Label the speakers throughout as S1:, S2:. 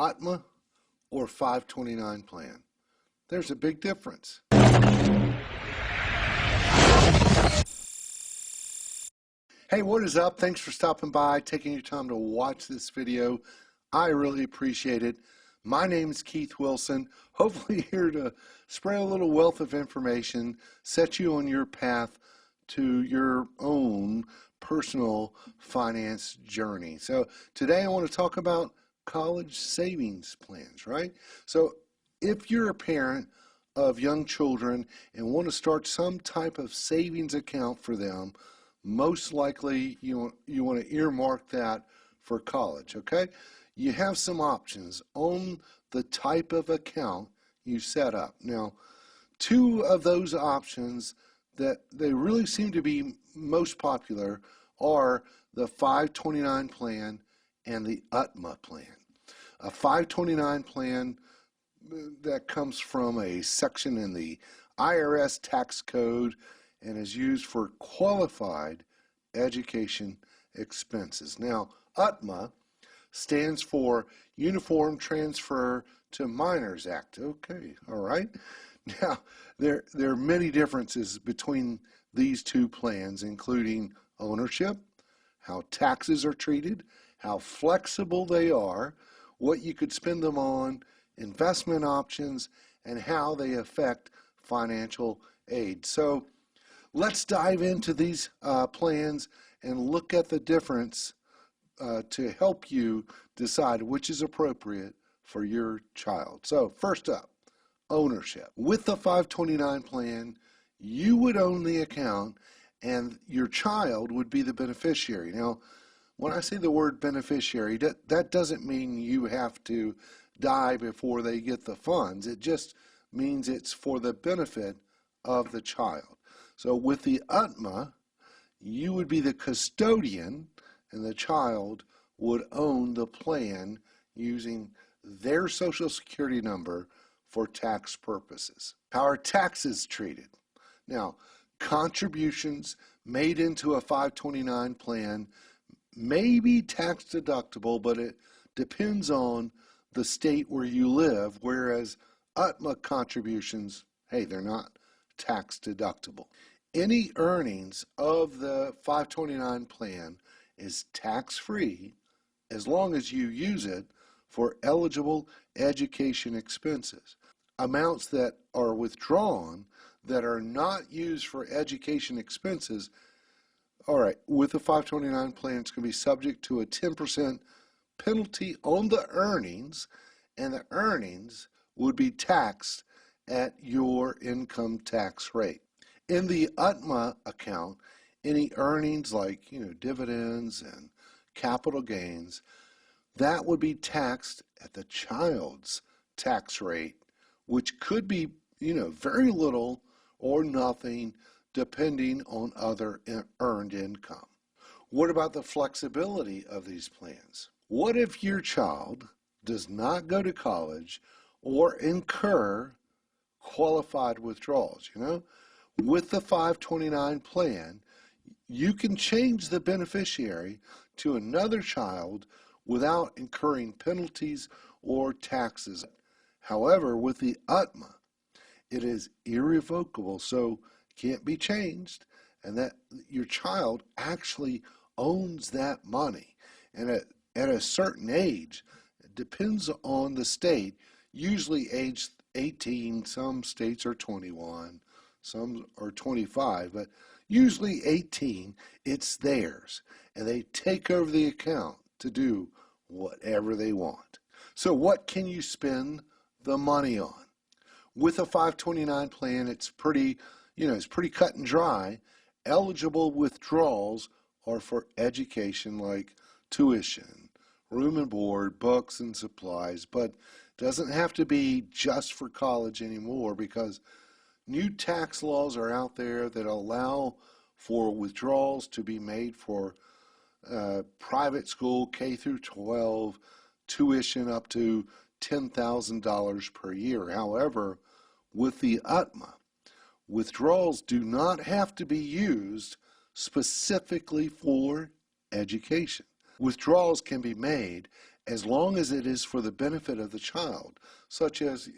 S1: UTMA or 529 plan? There's a big difference. Hey, what is up? Thanks for stopping by, taking your time to watch this video. I really appreciate it. My name is Keith Wilson, hopefully here to spread a little wealth of information, set you on your path to your own personal finance journey. So today I want to talk about college savings plans, right? So if you're a parent of young children and want to start some type of savings account for them, most likely you want to earmark that for college, okay? You have some options on the type of account you set up. Now, two of those options that they really seem to be most popular are the 529 plan and the UTMA plan. A 529 plan that comes from a section in the IRS tax code and is used for qualified education expenses. Now, UTMA stands for Uniform Transfer to Minors Act. Okay, all right. Now, there are many differences between these two plans, including ownership, how taxes are treated, how flexible they are, what you could spend them on, investment options, and how they affect financial aid. So let's dive into these plans and look at the difference to help you decide which is appropriate for your child. So first up, ownership. With the 529 plan, you would own the account and your child would be the beneficiary. Now, when I say the word beneficiary, that doesn't mean you have to die before they get the funds. It just means it's for the benefit of the child. So with the UTMA, you would be the custodian and the child would own the plan using their social security number for tax purposes. How are taxes treated? Now, contributions made into a 529 plan may be tax deductible, but it depends on the state where you live, whereas UTMA contributions, hey, they're not tax deductible. Any earnings of the 529 plan is tax-free as long as you use it for eligible education expenses. Amounts that are withdrawn that are not used for education expenses, all right, with the 529 plan, it's going to be subject to a 10% penalty on the earnings, and the earnings would be taxed at your income tax rate. In the UTMA account, any earnings like dividends and capital gains, that would be taxed at the child's tax rate, which could be very little or nothing depending on other earned income. What about the flexibility of these plans? What if your child does not go to college or incur qualified withdrawals? With the 529 plan, you can change the beneficiary to another child without incurring penalties or taxes. However, with the UTMA, it is irrevocable, so can't be changed, and that your child actually owns that money. And at a certain age, it depends on the state, usually age 18, some states are 21, some are 25, but usually 18, it's theirs, and they take over the account to do whatever they want. So what can you spend the money on? With a 529 plan, it's pretty cut and dry. Eligible withdrawals are for education like tuition, room and board, books and supplies, but doesn't have to be just for college anymore because new tax laws are out there that allow for withdrawals to be made for private school K through 12 tuition up to $10,000 per year. However, with the UTMA, withdrawals do not have to be used specifically for education. Withdrawals can be made as long as it is for the benefit of the child, such as,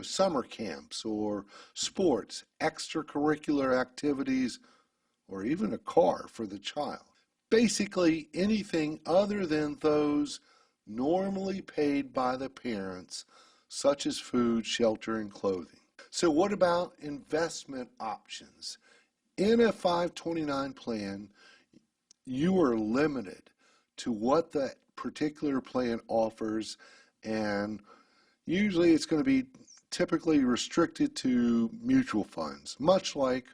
S1: summer camps or sports, extracurricular activities, or even a car for the child. Basically, anything other than those normally paid by the parents, such as food, shelter, and clothing. So what about investment options? In a 529 plan, you are limited to what the particular plan offers, and usually it's going to be typically restricted to mutual funds, much like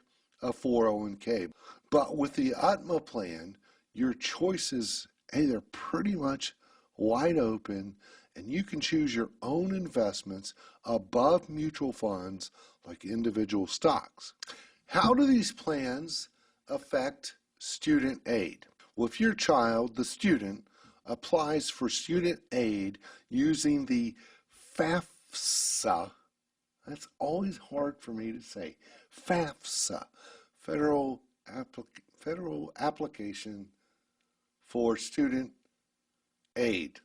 S1: a 401k. But with the UTMA plan, your choices, they're pretty much wide open, and you can choose your own investments above mutual funds like individual stocks. How do these plans affect student aid? Well, if your child, the student, applies for student aid using the FAFSA, that's always hard for me to say, FAFSA, Federal Application for Student Aid.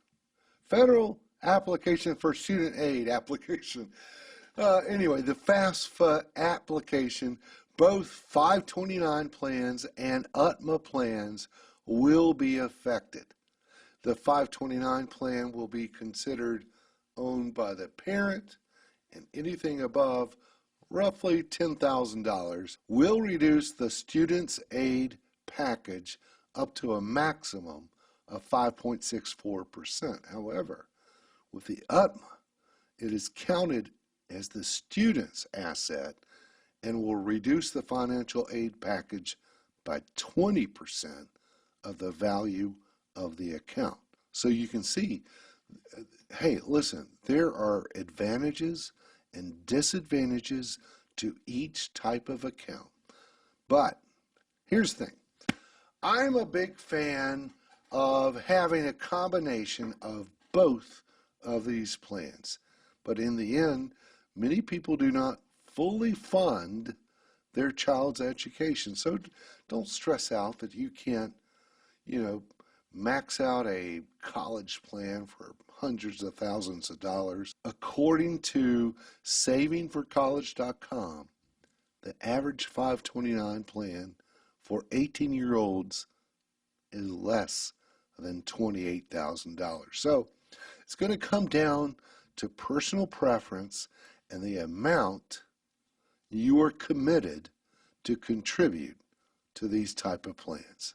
S1: Federal Application for Student Aid application. Anyway, the FAFSA application, both 529 plans and UTMA plans will be affected. The 529 plan will be considered owned by the parent, and anything above roughly $10,000 will reduce the student's aid package up to a maximum of 5.64%. However, with the UTMA, it is counted as the student's asset and will reduce the financial aid package by 20% of the value of the account. So you can see, hey, listen, there are advantages and disadvantages to each type of account. But here's the thing. I'm a big fan of having a combination of both of these plans. But in the end, many people do not fully fund their child's education. So don't stress out that you can't, max out a college plan for hundreds of thousands of dollars. According to savingforcollege.com, the average 529 plan for 18-year-olds is less than $28,000. So it's going to come down to personal preference and the amount you are committed to contribute to these type of plans.